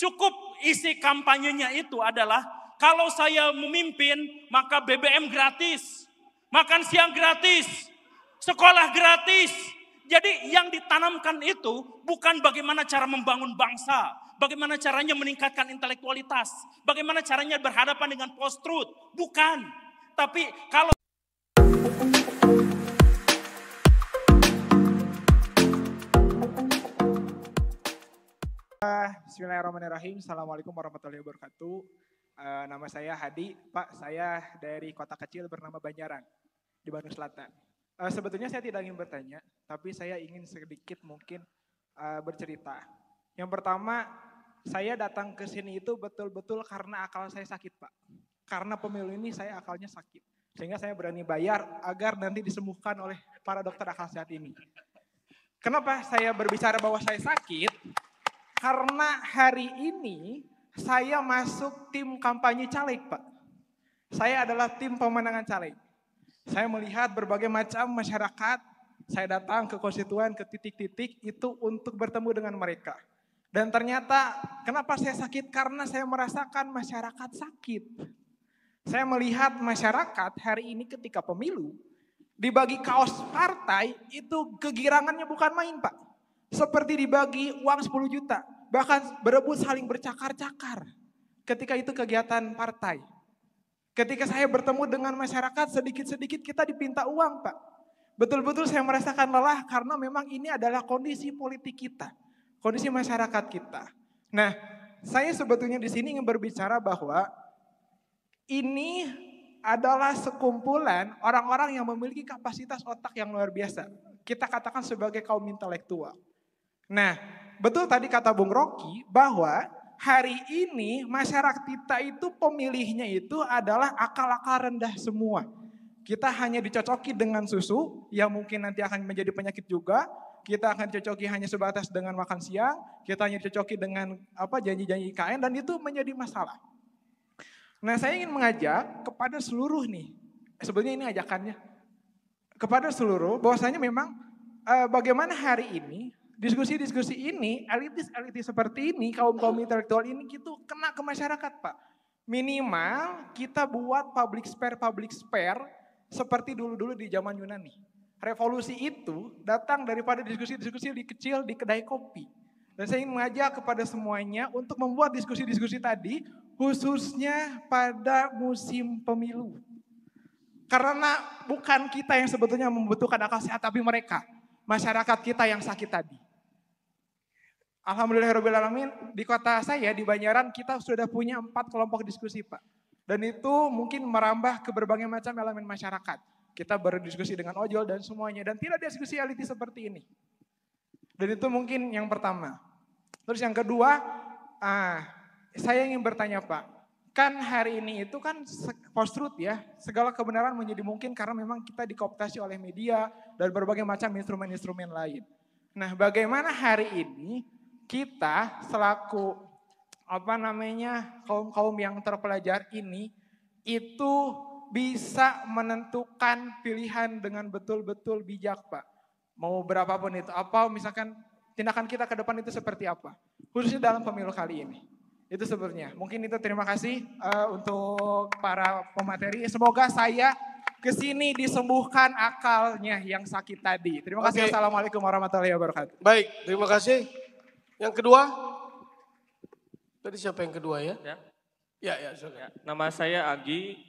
Cukup isi kampanyenya itu adalah kalau saya memimpin maka BBM gratis, makan siang gratis, sekolah gratis. Jadi yang ditanamkan itu bukan bagaimana cara membangun bangsa, bagaimana caranya meningkatkan intelektualitas, bagaimana caranya berhadapan dengan post-truth, bukan. Tapi kalau Bismillahirrahmanirrahim. Assalamualaikum warahmatullahi wabarakatuh. Nama saya Hadi, Pak. Saya dari kota kecil bernama Banjaran di Bandung Selatan. Sebetulnya saya tidak ingin bertanya, tapi saya ingin sedikit mungkin bercerita. Yang pertama, saya datang ke sini itu betul-betul karena akal saya sakit, Pak. Karena pemilu ini saya akalnya sakit. Sehingga saya berani bayar agar nanti disembuhkan oleh para dokter akal sehat ini. Kenapa saya berbicara bahwa saya sakit? Karena hari ini saya masuk tim kampanye caleg, Pak. Saya adalah tim pemenangan caleg. Saya melihat berbagai macam masyarakat, saya datang ke konstituen, ke titik-titik itu untuk bertemu dengan mereka. Dan ternyata kenapa saya sakit? Karena saya merasakan masyarakat sakit. Saya melihat masyarakat hari ini ketika pemilu, dibagi kaos partai itu kegirangannya bukan main, Pak. Seperti dibagi uang 10 juta. Bahkan berebut saling bercakar-cakar ketika itu kegiatan partai. Ketika saya bertemu dengan masyarakat sedikit-sedikit kita dipinta uang, Pak. Betul-betul saya merasakan lelah karena memang ini adalah kondisi politik kita. Kondisi masyarakat kita. Nah, saya sebetulnya di sini ingin berbicara bahwa ini adalah sekumpulan orang-orang yang memiliki kapasitas otak yang luar biasa. Kita katakan sebagai kaum intelektual. Nah, betul tadi kata Bung Rocky bahwa hari ini masyarakat kita itu pemilihnya itu adalah akal-akal rendah semua. Kita hanya dicocoki dengan susu yang mungkin nanti akan menjadi penyakit juga. Kita akan dicocoki hanya sebatas dengan makan siang. Kita hanya dicocoki dengan janji-janji IKN dan itu menjadi masalah. Nah, saya ingin mengajak kepada seluruh nih. Sebenarnya ini ajakannya. Kepada seluruh bahwasanya memang bagaimana hari ini diskusi-diskusi ini, elitis-elitis seperti ini, kaum-kaum intelektual ini gitu kena ke masyarakat, Pak. Minimal kita buat public spare seperti dulu-dulu di zaman Yunani. Revolusi itu datang daripada diskusi-diskusi di kecil di kedai kopi. Dan saya ingin mengajak kepada semuanya untuk membuat diskusi-diskusi tadi khususnya pada musim pemilu. Karena bukan kita yang sebetulnya membutuhkan akal sehat, tapi mereka. Masyarakat kita yang sakit tadi. Alhamdulillahirrahmanirrahim, di kota saya, di Banjaran, kita sudah punya 4 kelompok diskusi, Pak. Dan itu mungkin merambah ke berbagai macam elemen masyarakat. Kita berdiskusi dengan ojol dan semuanya. Dan tidak ada diskusi elitis seperti ini. Dan itu mungkin yang pertama. Terus yang kedua, saya ingin bertanya, Pak. Kan hari ini itu kan post-truth ya, segala kebenaran menjadi mungkin karena memang kita dikooptasi oleh media dan berbagai macam instrumen-instrumen lain. Nah, bagaimana hari ini kita selaku kaum-kaum yang terpelajar ini itu bisa menentukan pilihan dengan betul-betul bijak, Pak. Mau berapapun itu, apa misalkan tindakan kita ke depan itu seperti apa, khususnya dalam pemilu kali ini. Itu sebenarnya. Mungkin itu terima kasih untuk para pemateri. Semoga saya kesini disembuhkan akalnya yang sakit tadi. Terima kasih. Assalamualaikum warahmatullahi wabarakatuh. Baik, terima kasih. Yang kedua, tadi siapa yang kedua ya? Ya, silakan. Nama saya Agi,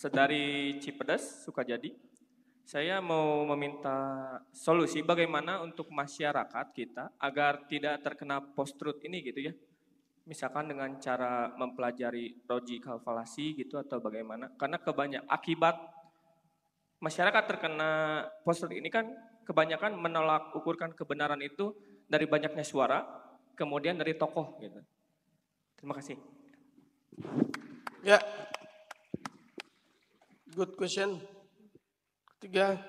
dari Cipedes, Sukajadi. Saya mau meminta solusi bagaimana untuk masyarakat kita agar tidak terkena post-truth ini gitu ya. Misalkan dengan cara mempelajari logical fallacy gitu atau bagaimana. Karena akibat masyarakat terkena post-truth ini kan kebanyakan menolak ukurkan kebenaran itu dari banyaknya suara, kemudian dari tokoh gitu. Terima kasih. Ya, good question. Ketiga.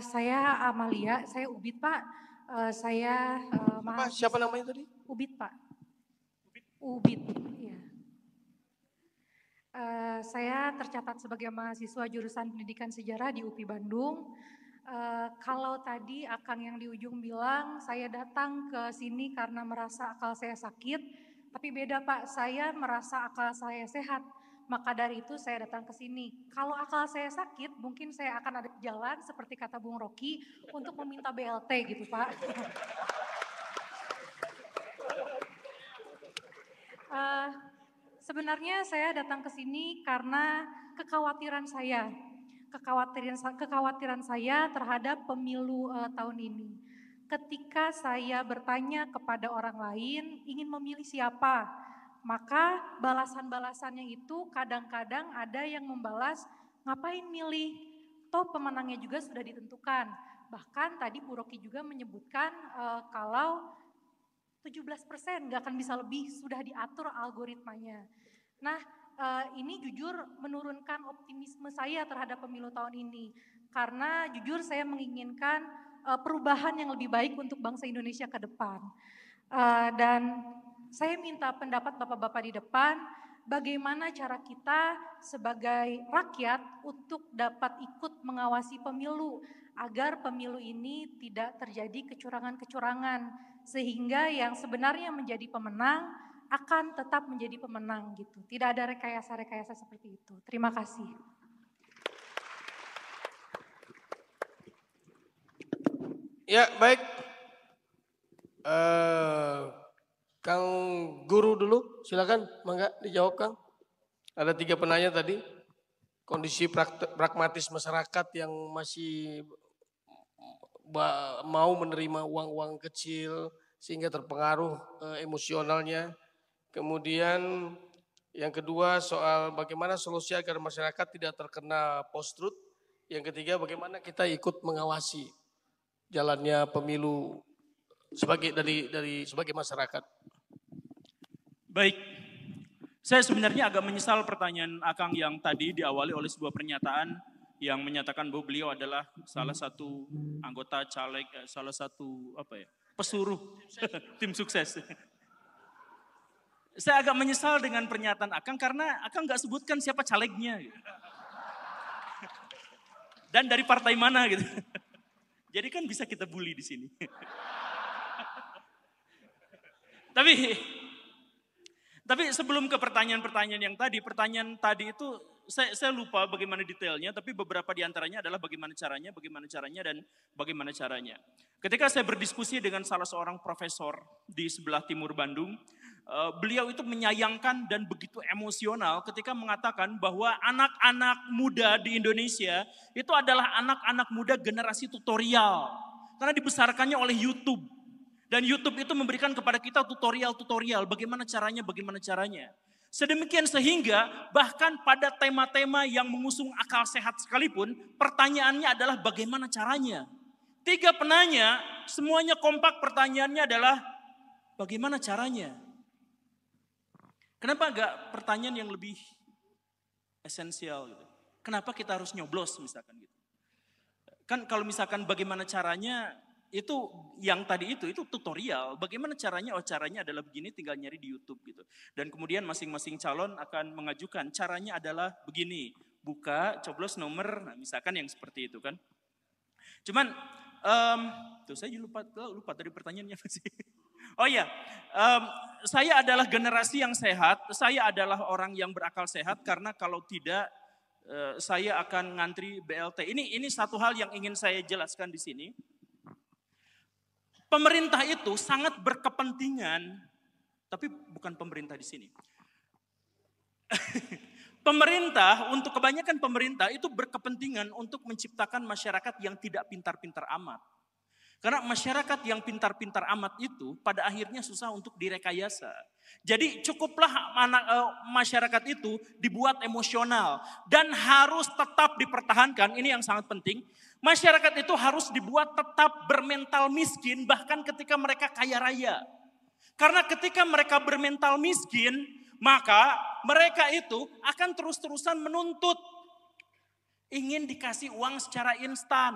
Saya Amalia, saya Ubit, Pak. Siapa namanya tadi? Ubit, Pak. Ubit, iya. Saya tercatat sebagai mahasiswa jurusan pendidikan sejarah di UPI Bandung. Kalau tadi Akang yang di ujung bilang saya datang ke sini karena merasa akal saya sakit, tapi beda Pak, saya merasa akal saya sehat. Maka dari itu saya datang ke sini. Kalau akal saya sakit, mungkin saya akan ada jalan seperti kata Bung Rocky untuk meminta BLT gitu Pak. Sebenarnya saya datang ke sini karena kekhawatiran saya terhadap pemilu tahun ini. Ketika saya bertanya kepada orang lain ingin memilih siapa, maka balasan-balasannya itu kadang-kadang ada yang membalas, ngapain milih? Toh pemenangnya juga sudah ditentukan. Bahkan tadi Bu Rocky juga menyebutkan kalau 17% nggak akan bisa lebih, sudah diatur algoritmanya. Nah, ini jujur menurunkan optimisme saya terhadap pemilu tahun ini. Karena jujur saya menginginkan perubahan yang lebih baik untuk bangsa Indonesia ke depan. Dan saya minta pendapat Bapak-Bapak di depan, bagaimana cara kita sebagai rakyat untuk dapat ikut mengawasi pemilu, agar pemilu ini tidak terjadi kecurangan-kecurangan. Sehingga yang sebenarnya menjadi pemenang akan tetap menjadi pemenang gitu. Tidak ada rekayasa-rekayasa seperti itu. Terima kasih. Ya, baik. Kang Guru dulu, silakan. Mangga dijawab Kang. Ada 3 penanya tadi. Kondisi pragmatis masyarakat yang masih mau menerima uang-uang kecil sehingga terpengaruh emosionalnya. Kemudian yang kedua soal bagaimana solusi agar masyarakat tidak terkena post-truth. Yang ketiga bagaimana kita ikut mengawasi jalannya pemilu sebagai masyarakat. Baik, saya sebenarnya agak menyesal pertanyaan Akang yang tadi diawali oleh sebuah pernyataan yang menyatakan bahwa beliau adalah salah satu anggota caleg, salah satu pesuruh tim sukses. Saya agak menyesal dengan pernyataan Akang karena Akang nggak sebutkan siapa calegnya. Gitu. Dan dari partai mana gitu. Jadi kan bisa kita bully di sini. Tapi sebelum ke pertanyaan yang tadi, pertanyaan tadi itu saya lupa bagaimana detailnya, tapi beberapa di antaranya adalah bagaimana caranya, dan bagaimana caranya. Ketika saya berdiskusi dengan salah seorang profesor di sebelah timur Bandung, beliau itu menyayangkan dan begitu emosional ketika mengatakan bahwa anak-anak muda di Indonesia itu adalah anak-anak muda generasi tutorial. Karena dibesarkannya oleh YouTube. Dan YouTube itu memberikan kepada kita tutorial, bagaimana caranya. Sedemikian sehingga bahkan pada tema-tema yang mengusung akal sehat sekalipun, pertanyaannya adalah bagaimana caranya. 3 penanya, semuanya kompak pertanyaannya adalah bagaimana caranya. Kenapa enggak pertanyaan yang lebih esensial gitu? Kenapa kita harus nyoblos misalkan gitu? Kan kalau misalkan bagaimana caranya, itu yang tadi itu tutorial. Bagaimana caranya? Oh caranya adalah begini, tinggal nyari di YouTube gitu. Dan kemudian masing-masing calon akan mengajukan caranya adalah begini, buka, coblos nomor, nah misalkan yang seperti itu kan. Cuman, saya lupa tadi pertanyaannya masih. Oh iya, saya adalah generasi yang sehat, saya adalah orang yang berakal sehat karena kalau tidak saya akan ngantri BLT. Ini satu hal yang ingin saya jelaskan di sini. Pemerintah itu sangat berkepentingan, tapi bukan pemerintah di sini. Kebanyakan pemerintah itu berkepentingan untuk menciptakan masyarakat yang tidak pintar-pintar amat. Karena masyarakat yang pintar-pintar amat itu pada akhirnya susah untuk direkayasa. Jadi cukuplah masyarakat itu dibuat emosional dan harus tetap dipertahankan. Ini yang sangat penting. Masyarakat itu harus dibuat tetap bermental miskin bahkan ketika mereka kaya raya. Karena ketika mereka bermental miskin, maka mereka itu akan terus-terusan menuntut. Ingin dikasih uang secara instan.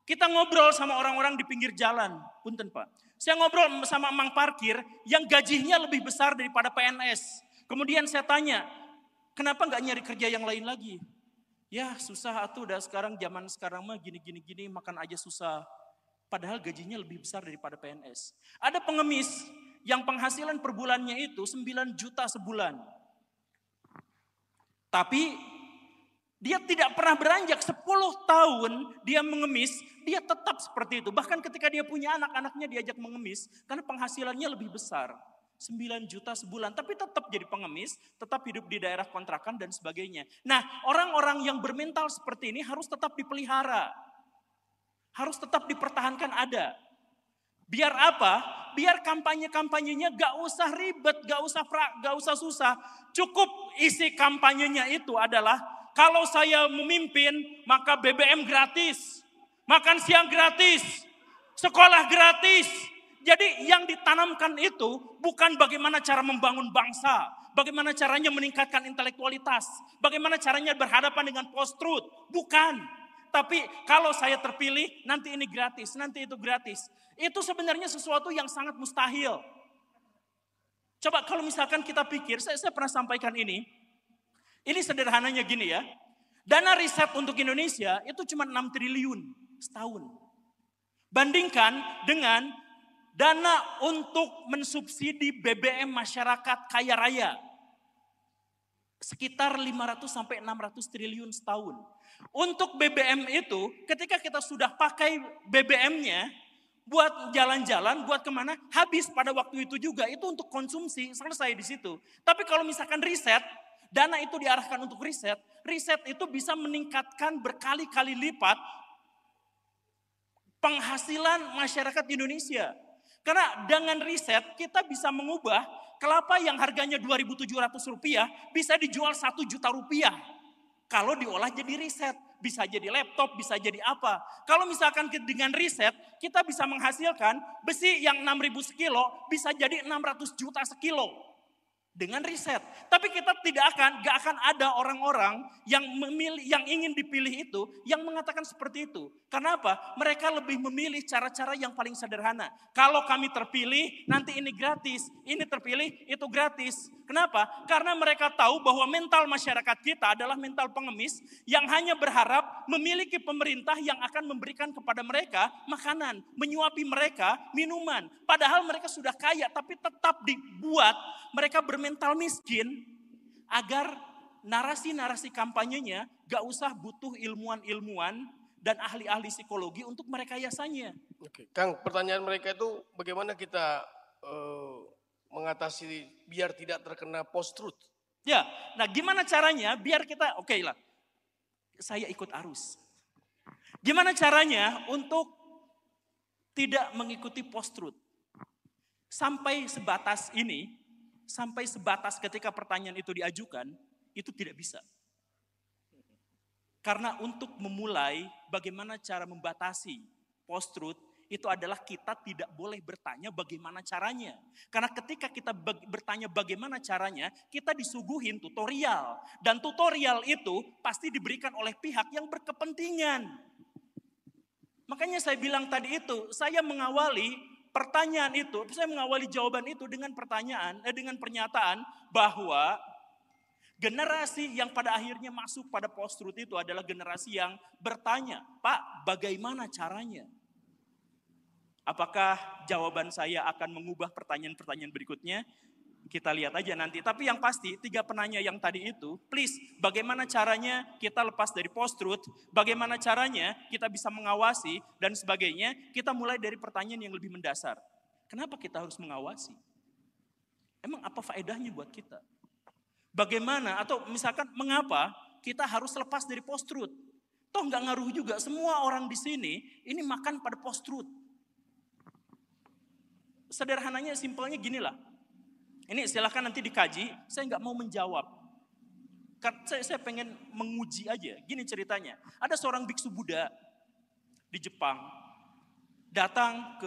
Kita ngobrol sama orang-orang di pinggir jalan. Punten Pak. Saya ngobrol sama emang parkir yang gajinya lebih besar daripada PNS. Kemudian saya tanya, kenapa nggak nyari kerja yang lain lagi? Ya susah atuh, udah sekarang zaman sekarang mah gini makan aja susah. Padahal gajinya lebih besar daripada PNS. Ada pengemis yang penghasilan per bulannya itu 9 juta sebulan. Tapi dia tidak pernah beranjak 10 tahun dia mengemis, dia tetap seperti itu. Bahkan ketika dia punya anak-anaknya diajak mengemis, karena penghasilannya lebih besar. 9 juta sebulan, tapi tetap jadi pengemis, tetap hidup di daerah kontrakan dan sebagainya. Nah, orang-orang yang bermental seperti ini harus tetap dipelihara. Harus tetap dipertahankan ada. Biar apa? Biar kampanye-kampanyenya gak usah ribet, gak usah susah. Cukup isi kampanyenya itu adalah, kalau saya memimpin maka BBM gratis, makan siang gratis, sekolah gratis. Jadi yang ditanamkan itu bukan bagaimana cara membangun bangsa, bagaimana caranya meningkatkan intelektualitas, bagaimana caranya berhadapan dengan post-truth, bukan. Tapi kalau saya terpilih, nanti ini gratis, nanti itu gratis. Itu sebenarnya sesuatu yang sangat mustahil. Coba kalau misalkan kita pikir, saya pernah sampaikan ini sederhananya gini ya. Dana riset untuk Indonesia itu cuma 6 triliun setahun. Bandingkan dengan dana untuk mensubsidi BBM masyarakat kaya raya. Sekitar 500 sampai 600 triliun setahun. Untuk BBM itu, ketika kita sudah pakai BBM-nya, buat jalan-jalan, buat kemana, habis pada waktu itu juga, itu untuk konsumsi, selesai di situ. Tapi kalau misalkan riset, dana itu diarahkan untuk riset itu bisa meningkatkan berkali-kali lipat penghasilan masyarakat Indonesia. Karena dengan riset kita bisa mengubah kelapa yang harganya Rp2.700 bisa dijual Rp1.000.000. Kalau diolah jadi riset, bisa jadi laptop, bisa jadi apa. Kalau misalkan dengan riset kita bisa menghasilkan besi yang 6.000 sekilo bisa jadi 600 juta sekilo. Dengan riset. Tapi kita gak akan ada orang-orang yang ingin dipilih itu, yang mengatakan seperti itu. Karena apa? Mereka lebih memilih cara-cara yang paling sederhana. Kalau kami terpilih, nanti ini gratis. Ini terpilih, itu gratis. Kenapa? Karena mereka tahu bahwa mental masyarakat kita adalah mental pengemis yang hanya berharap memiliki pemerintah yang akan memberikan kepada mereka makanan, menyuapi mereka minuman. Padahal mereka sudah kaya, tapi tetap dibuat mereka bermental miskin agar narasi-narasi kampanyenya gak usah butuh ilmuwan-ilmuwan dan ahli-ahli psikologi untuk merekayasanya. Oke, Kang, pertanyaan mereka itu bagaimana kita mengatasi biar tidak terkena post-truth? Ya, nah gimana caranya biar kita, oke lah, saya ikut arus. Gimana caranya untuk tidak mengikuti post-truth? Sampai sebatas ini, sampai sebatas ketika pertanyaan itu diajukan, itu tidak bisa. Karena untuk memulai bagaimana cara membatasi post-truth, itu adalah kita tidak boleh bertanya bagaimana caranya. Karena ketika kita bertanya bagaimana caranya, kita disuguhin tutorial. Dan tutorial itu pasti diberikan oleh pihak yang berkepentingan. Makanya saya bilang tadi itu, saya mengawali pertanyaan itu, saya mengawali jawaban itu dengan dengan pernyataan bahwa generasi yang pada akhirnya masuk pada post-truth itu adalah generasi yang bertanya, Pak, bagaimana caranya? Apakah jawaban saya akan mengubah pertanyaan-pertanyaan berikutnya? Kita lihat aja nanti. Tapi yang pasti, 3 penanya yang tadi itu, please, bagaimana caranya kita lepas dari post-truth, bagaimana caranya kita bisa mengawasi, dan sebagainya, kita mulai dari pertanyaan yang lebih mendasar. Kenapa kita harus mengawasi? Emang apa faedahnya buat kita? Bagaimana, atau misalkan mengapa kita harus lepas dari post-truth? Toh nggak ngaruh juga, semua orang di sini ini makan pada post-truth. Sederhananya, simpelnya ginilah. Ini silahkan nanti dikaji, saya nggak mau menjawab. Saya pengen menguji aja. Gini ceritanya, ada seorang biksu Buddha di Jepang, datang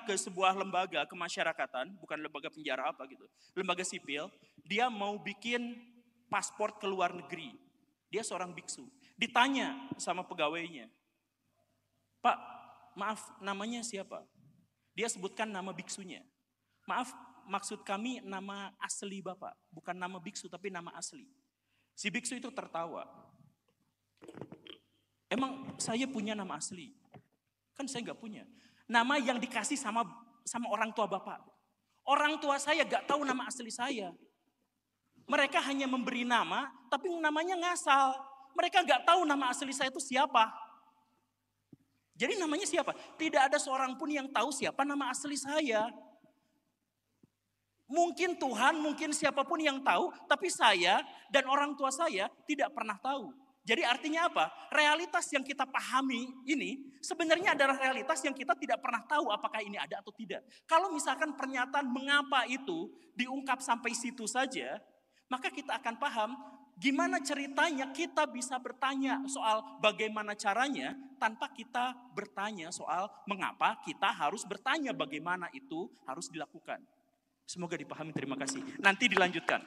ke sebuah lembaga kemasyarakatan, bukan lembaga penjara apa gitu, lembaga sipil, dia mau bikin paspor ke luar negeri. Dia seorang biksu. Ditanya sama pegawainya, Pak, maaf, namanya siapa? Dia sebutkan nama biksunya. Maaf, maksud kami nama asli Bapak. Bukan nama biksu, tapi nama asli. Si biksu itu tertawa. Emang saya punya nama asli? Kan saya nggak punya. Nama yang dikasih sama orang tua bapak. Orang tua saya gak tahu nama asli saya. Mereka hanya memberi nama, tapi namanya ngasal. Mereka gak tahu nama asli saya itu siapa. Jadi namanya siapa? Tidak ada seorang pun yang tahu siapa nama asli saya. Mungkin Tuhan, mungkin siapapun yang tahu, tapi saya dan orang tua saya tidak pernah tahu. Jadi artinya apa? Realitas yang kita pahami ini sebenarnya adalah realitas yang kita tidak pernah tahu apakah ini ada atau tidak. Kalau misalkan pernyataan mengapa itu diungkap sampai situ saja, maka kita akan paham gimana ceritanya kita bisa bertanya soal bagaimana caranya tanpa kita bertanya soal mengapa kita harus bertanya bagaimana itu harus dilakukan. Semoga dipahami, terima kasih. Nanti dilanjutkan.